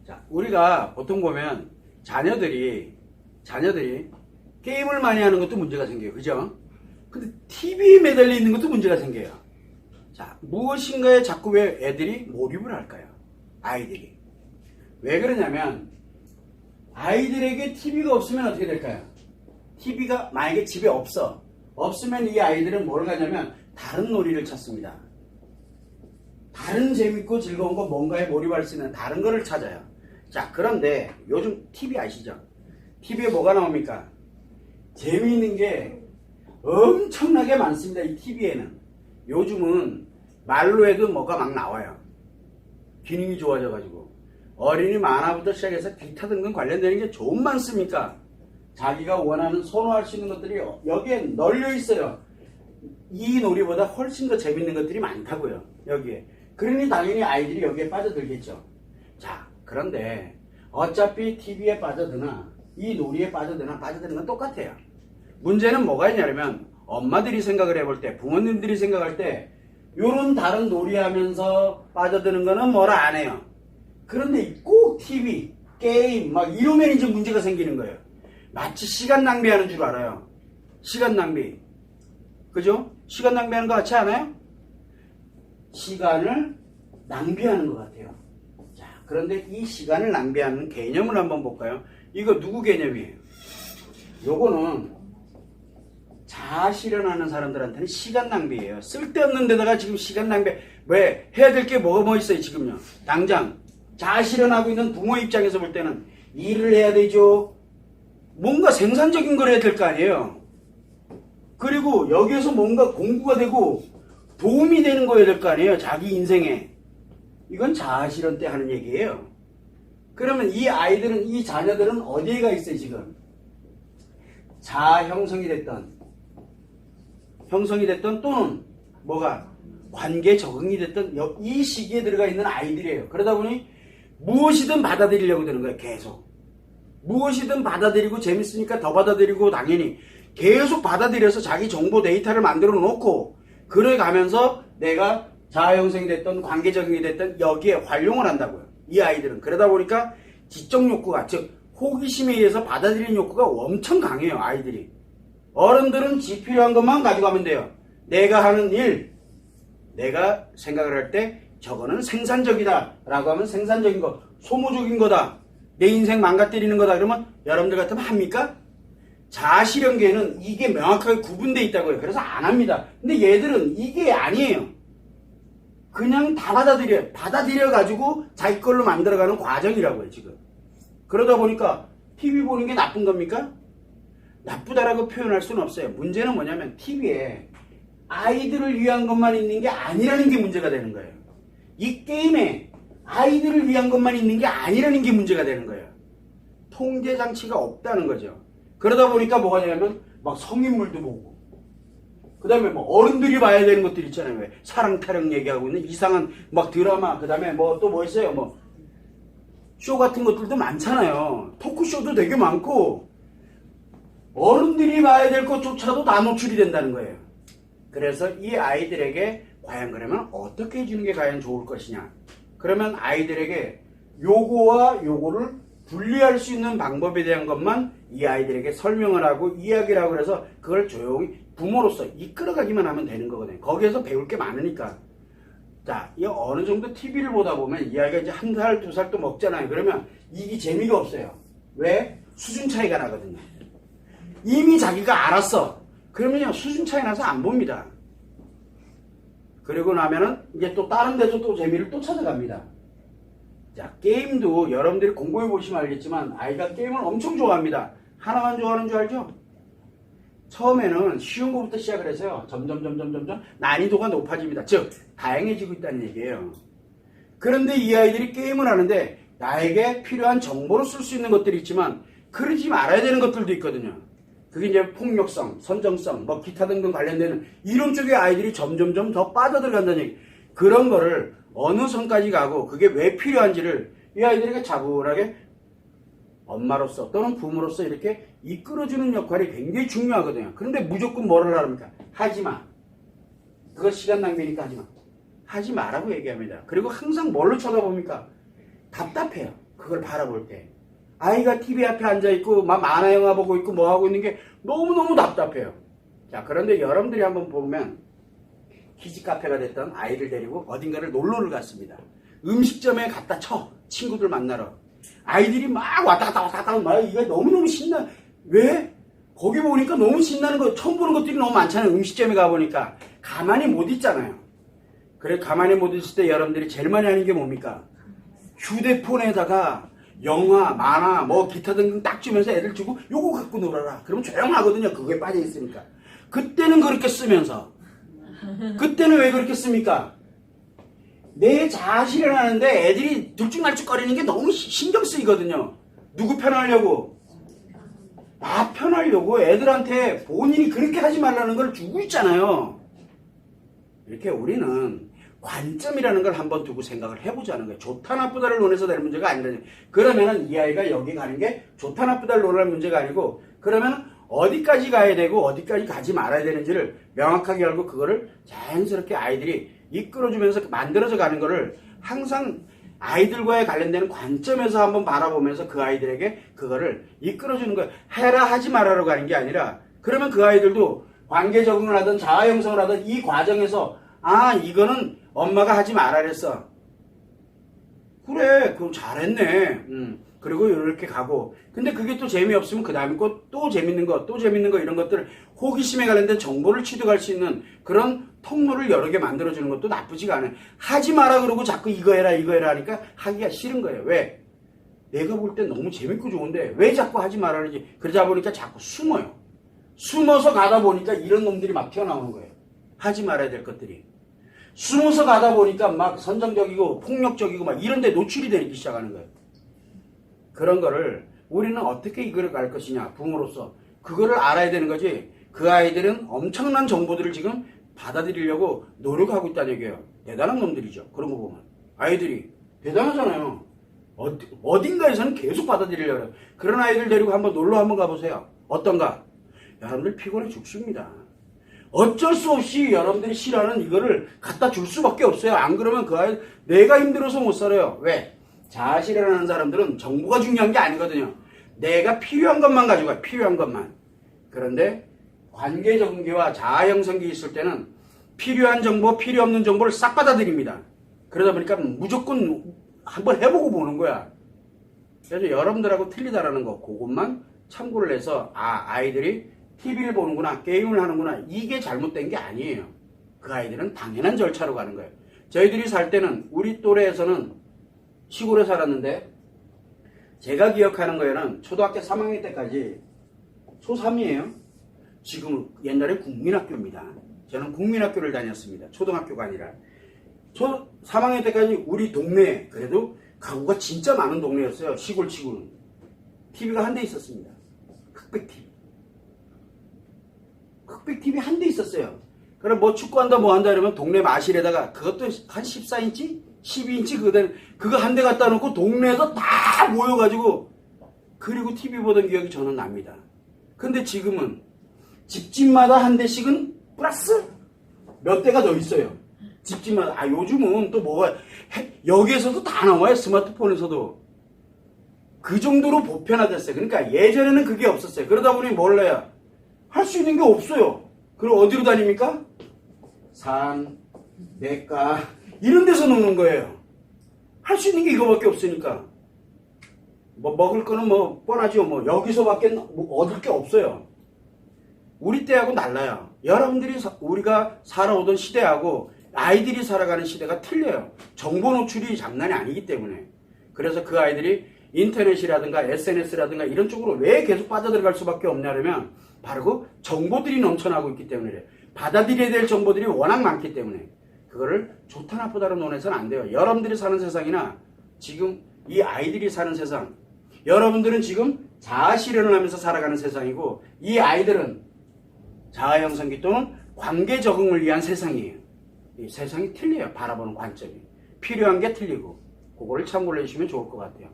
자, 우리가 보통 보면 자녀들이 게임을 많이 하는 것도 문제가 생겨요. 그죠? 근데 TV에 매달려 있는 것도 문제가 생겨요. 자, 무엇인가에 자꾸 왜 애들이 몰입을 할까요? 아이들이. 왜 그러냐면 아이들에게 TV가 없으면 어떻게 될까요? TV가 만약에 집에 없으면 이 아이들은 뭘 하냐면 다른 놀이를 찾습니다. 다른 재밌고 즐거운 거 뭔가에 몰입할 수 있는 다른 거를 찾아요. 자, 그런데 요즘 TV 아시죠? TV에 뭐가 나옵니까? 재미있는 게 엄청나게 많습니다. 이 TV에는. 요즘은 말로 해도 뭐가 막 나와요. 기능이 좋아져가지고. 어린이 만화부터 시작해서 기타 등등 관련되는 게 좀 많습니까? 자기가 원하는 선호할 수 있는 것들이 여기에 널려 있어요. 이 놀이보다 훨씬 더 재밌는 것들이 많다고요. 여기에. 그러니 당연히 아이들이 여기에 빠져들겠죠. 자, 그런데 어차피 TV에 빠져드나 이 놀이에 빠져드는 건 똑같아요. 문제는 뭐가 있냐면 엄마들이 생각을 해볼 때, 부모님들이 생각할 때 요런 다른 놀이 하면서 빠져드는 거는 뭐라 안 해요. 그런데 꼭 TV, 게임 막 이러면 이제 문제가 생기는 거예요. 마치 시간 낭비하는 줄 알아요. 시간 낭비. 그죠? 시간 낭비하는 것 같지 않아요? 시간을 낭비하는 것 같아요. 자, 그런데 이 시간을 낭비하는 개념을 한번 볼까요? 이거 누구 개념이에요? 요거는 자아 실현하는 사람들한테는 시간 낭비예요. 쓸데없는 데다가 지금 시간 낭비. 왜? 해야 될 게 뭐 있어요 지금요? 당장 자아 실현하고 있는 부모 입장에서 볼 때는 일을 해야 되죠. 뭔가 생산적인 걸 해야 될 거 아니에요. 그리고 여기에서 뭔가 공부가 되고 도움이 되는 거여야 될 거 아니에요. 자기 인생에. 이건 자아 실현 때 하는 얘기예요. 그러면 이 아이들은, 이 자녀들은 어디에 가 있어요 지금? 자아 형성이 됐던 또는 뭐가 관계 적응이 됐던 이 시기에 들어가 있는 아이들이에요. 그러다 보니 무엇이든 받아들이려고 되는 거예요. 계속. 무엇이든 받아들이고 재밌으니까 더 받아들이고 당연히 계속 받아들여서 자기 정보 데이터를 만들어 놓고 그래 가면서 내가 자아 형성이 됐던 관계 적응이 됐던 여기에 활용을 한다고요. 이 아이들은. 그러다 보니까 지적 욕구가, 즉 호기심에 의해서 받아들이는 욕구가 엄청 강해요. 아이들이. 어른들은 지 필요한 것만 가져가면 돼요. 내가 하는 일, 내가 생각을 할 때 저거는 생산적이다 라고 하면 생산적인 거, 소모적인 거다, 내 인생 망가뜨리는 거다 그러면 여러분들 같으면 합니까? 자아실현계에는 이게 명확하게 구분되어 있다고요. 그래서 안 합니다. 근데 얘들은 이게 아니에요. 그냥 다 받아들여가지고 자기 걸로 만들어가는 과정이라고요 지금. 그러다 보니까 TV 보는 게 나쁜 겁니까? 나쁘다라고 표현할 수는 없어요. 문제는 뭐냐면 TV에 아이들을 위한 것만 있는 게 아니라는 게 문제가 되는 거예요. 이 게임에 아이들을 위한 것만 있는 게 아니라는 게 문제가 되는 거예요. 통제 장치가 없다는 거죠. 그러다 보니까 뭐가 되냐면 막 성인물도 보고 그 다음에 뭐 어른들이 봐야 되는 것들 있잖아요. 왜 사랑 타령 얘기하고 있는 이상한 막 드라마, 그 다음에 뭐 또 뭐 있어요. 뭐 쇼 같은 것들도 많잖아요. 토크쇼도 되게 많고 어른들이 봐야 될 것조차도 다 노출이 된다는 거예요. 그래서 이 아이들에게 과연 그러면 어떻게 해주는 게 과연 좋을 것이냐. 그러면 아이들에게 요거와 요거를 분리할 수 있는 방법에 대한 것만 이 아이들에게 설명을 하고 이야기를 하고 그래서 그걸 조용히 부모로서 이끌어가기만 하면 되는 거거든요. 거기에서 배울 게 많으니까. 자, 이 어느 정도 TV를 보다 보면 이 아이가 이제 1살, 2살 또 먹잖아요. 그러면 이게 재미가 없어요. 왜? 수준 차이가 나거든요. 이미 자기가 알았어. 그러면요, 수준 차이 나서 안 봅니다. 그리고 나면은 이제 또 다른 데서 또 재미를 또 찾아갑니다. 자, 게임도 여러분들이 공부해 보시면 알겠지만 아이가 게임을 엄청 좋아합니다. 하나만 좋아하는 줄 알죠? 처음에는 쉬운 것부터 시작을 해서요. 점점 난이도가 높아집니다. 즉 다양해지고 있다는 얘기예요. 그런데 이 아이들이 게임을 하는데 나에게 필요한 정보로 쓸 수 있는 것들이 있지만 그러지 말아야 되는 것들도 있거든요. 그게 이제 폭력성, 선정성, 뭐 기타 등등 관련되는 이런 쪽의 아이들이 점점 더 빠져들어간다는 얘기. 그런 거를 어느 선까지 가고 그게 왜 필요한지를 이 아이들에게 차분하게 엄마로서 또는 부모로서 이렇게 이끌어주는 역할이 굉장히 중요하거든요. 그런데 무조건 뭐를 하랍니까? 하지마. 그거 시간 낭비니까 하지마. 하지 마라고 얘기합니다. 그리고 항상 뭘로 쳐다봅니까? 답답해요. 그걸 바라볼 때 아이가 TV 앞에 앉아있고 막 만화 영화 보고 있고 뭐 하고 있는 게 너무너무 답답해요. 자, 그런데 여러분들이 한번 보면 키즈 카페가 됐던 아이를 데리고 어딘가를 놀러를 갔습니다. 음식점에 갔다 쳐. 친구들 만나러. 아이들이 막 왔다 갔다 왔다 갔다 막 이게 너무너무 신나. 왜? 거기 보니까 너무 신나는 거, 처음 보는 것들이 너무 많잖아요. 음식점에 가보니까. 가만히 못 있잖아요. 그래, 가만히 못 있을 때 여러분들이 제일 많이 하는 게 뭡니까? 휴대폰에다가 영화, 만화, 뭐 기타 등등 딱 주면서 애들 주고 요거 갖고 놀아라. 그러면 조용하거든요. 그거에 빠져 있으니까. 그때는 그렇게 쓰면서. 그때는 왜 그렇게 씁니까? 내 자아 실현하는데 애들이 들쭉날쭉거리는 게 너무 신경 쓰이거든요. 누구 편하려고? 나 편하려고 애들한테 본인이 그렇게 하지 말라는 걸 주고 있잖아요. 이렇게 우리는 관점이라는 걸 한번 두고 생각을 해보자는 거예요. 좋다 나쁘다를 논해서 될 문제가 아니라. 그러면은 이 아이가 여기 가는 게 좋다 나쁘다를 논할 문제가 아니고, 그러면 어디까지 가야 되고 어디까지 가지 말아야 되는지를 명확하게 알고 그거를 자연스럽게 아이들이 이끌어주면서 만들어져 가는 거를 항상 아이들과의 관련되는 관점에서 한번 바라보면서 그 아이들에게 그거를 이끌어주는 거예요. 해라 하지 말아라고 하는 게 아니라, 그러면 그 아이들도 관계 적응을 하든 자아 형성을 하든 이 과정에서 아, 이거는 엄마가 하지 말아 그랬어. 그래, 그럼 잘했네. 그리고 이렇게 가고. 근데 그게 또 재미없으면 그 다음에 또 재밌는 거, 또 재밌는 거, 이런 것들, 호기심에 관련된 정보를 취득할 수 있는 그런 통로를 여러 개 만들어주는 것도 나쁘지가 않아요. 하지 마라 그러고 자꾸 이거 해라 이거 해라 하니까 하기가 싫은 거예요. 왜? 내가 볼 땐 너무 재밌고 좋은데 왜 자꾸 하지 말아 그러지? 그러다 보니까 자꾸 숨어요. 숨어서 가다 보니까 이런 놈들이 막 튀어나오는 거예요. 하지 말아야 될 것들이. 숨어서 가다 보니까 막 선정적이고 폭력적이고 막 이런 데 노출이 되기 시작하는 거예요. 그런 거를 우리는 어떻게 이끌어 갈 것이냐, 부모로서. 그거를 알아야 되는 거지. 그 아이들은 엄청난 정보들을 지금 받아들이려고 노력하고 있다는 얘기예요. 대단한 놈들이죠. 그런 거 보면. 아이들이 대단하잖아요. 어딘가에서는 계속 받아들이려고 해요. 그런 아이들 데리고 한번 놀러 한번 가보세요. 어떤가? 여러분들 피곤해 죽습니다. 어쩔 수 없이 여러분들이 싫어하는 이거를 갖다 줄 수밖에 없어요. 안 그러면 그 아이, 내가 힘들어서 못 살아요. 왜? 자아 실현하는 사람들은 정보가 중요한 게 아니거든요. 내가 필요한 것만 가지고 가요. 필요한 것만. 그런데 관계 적응기와 자아 형성기 있을 때는 필요한 정보, 필요 없는 정보를 싹 받아들입니다. 그러다 보니까 무조건 한번 해보고 보는 거야. 그래서 여러분들하고 틀리다라는 거, 그것만 참고를 해서, 아, 아이들이 TV를 보는구나, 게임을 하는구나, 이게 잘못된 게 아니에요. 그 아이들은 당연한 절차로 가는 거예요. 저희들이 살 때는, 우리 또래에서는 시골에 살았는데, 제가 기억하는 거에는 초등학교 3학년 때까지 초3이에요. 지금 옛날에 국민학교입니다. 저는 국민학교를 다녔습니다. 초등학교가 아니라. 3학년 때까지 우리 동네에 그래도 가구가 진짜 많은 동네였어요. 시골치고는. TV가 한 대 있었습니다. 흑백 TV 한 대 있었어요. 그럼 뭐 축구한다 뭐 한다 이러면 동네 마실에다가 그것도 한 14인치? 12인치 그거 한 대 갖다 놓고 동네에서 다 모여가지고 그리고 TV 보던 기억이 저는 납니다. 근데 지금은 집집마다 한 대씩은 플러스 몇 대가 더 있어요. 집집마다. 아, 요즘은 또 뭐가 여기에서도 다 나와요. 스마트폰에서도. 그 정도로 보편화됐어요. 그러니까 예전에는 그게 없었어요. 그러다 보니 몰라요. 할 수 있는 게 없어요. 그럼 어디로 다닙니까? 산, 내과 이런 데서 노는 거예요. 할 수 있는 게 이거밖에 없으니까. 뭐 먹을 거는 뭐 뻔하죠. 뭐 여기서밖에 뭐 얻을 게 없어요. 우리 때하고 달라요. 여러분들이 우리가 살아오던 시대하고 아이들이 살아가는 시대가 틀려요. 정보 노출이 장난이 아니기 때문에. 그래서 그 아이들이 인터넷이라든가 SNS라든가 이런 쪽으로 왜 계속 빠져들어갈 수밖에 없냐면 바로 그 정보들이 넘쳐나고 있기 때문에 받아들여야 될 정보들이 워낙 많기 때문에 그거를 좋다 나쁘다로 논해서는 안 돼요. 여러분들이 사는 세상이나 지금 이 아이들이 사는 세상, 여러분들은 지금 자아 실현을 하면서 살아가는 세상이고 이 아이들은 자아 형성기 또는 관계 적응을 위한 세상이에요. 이 세상이 틀려요. 바라보는 관점이. 필요한 게 틀리고 그거를 참고를 해주시면 좋을 것 같아요.